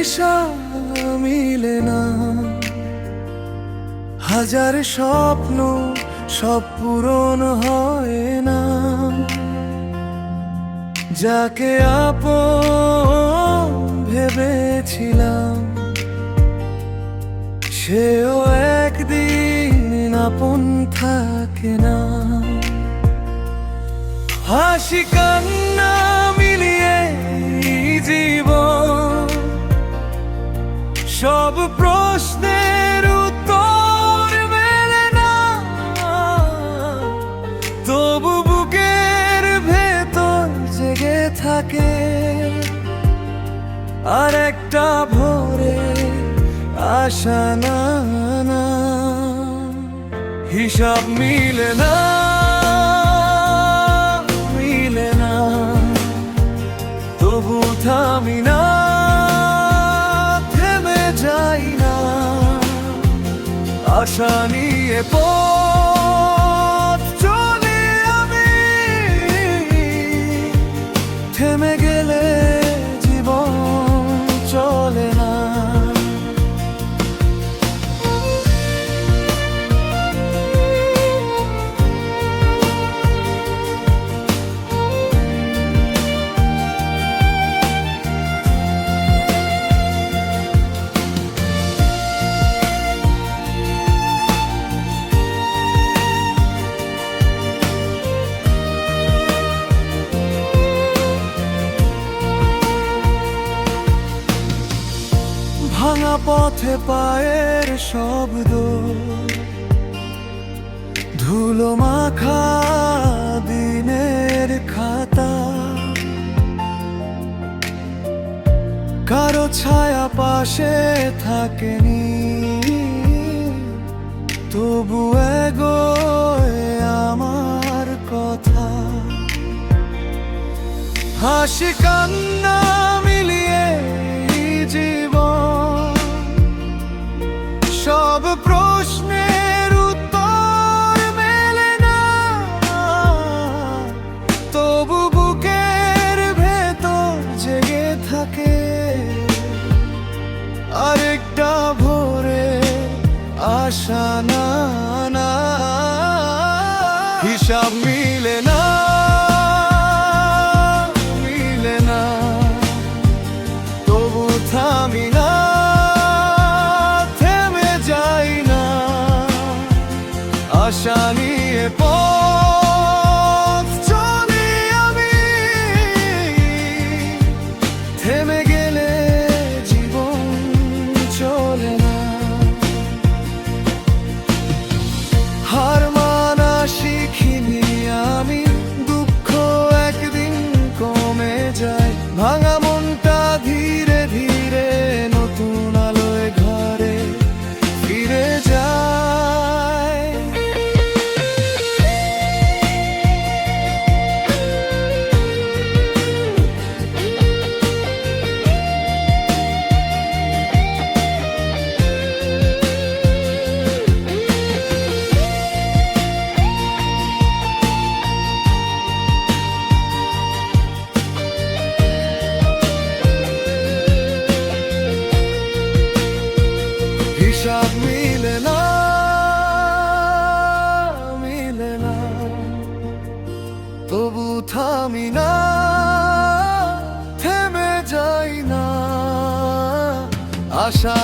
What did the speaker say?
হিসাব মিলে না। হাজার স্বপ্ন সব পূরণ হয় না। যাকে আপন ভেবেছিলাম সেও একদিন আপন থাকে না। হাসি কান্না মিলিয়ে জীবন, সব প্রশ্নের উত্তর মেলে না। তবু বুকের ভেতর জেগে থাকে আর একটা ভোরে আশা না। হিসাব মিলে না, মিলে না, তবু থামি না, থেমে যাই না। আশা নিয়ে পথ চলি আমি, থেমে গেলে জীবন চলে না। ভাঙা পথে পায়ের শব্দ, ধুলো মাখা দিনের খাতা। কারো ছায়া পাশে থাকেনি, তবু এগোয় আমার কথা। হাসি কান্না মিলিয়ে জীবন, সব প্রশ্নের উত্তর মেলে না। তবু বুকের ভেতর জেগে থাকে আরেকটা ভোরে আশা না। হিসাব মিলে না, মিলে না, তবু থামি না, থেমে যাই না। আশা নিয়ে পথ চলি আমি, থেমে গেলে জীবন চলে না। হার মানা শিখিনি আমি, দুঃখ একদিন কমে যায়। ভাঙা মনটা ধীরে ধীরে নতুন আলোয় ঘরে ফিরে যায়। হিসাব মিলে না, মিলে না, তবু থামি না, থেমে যাই না। আশা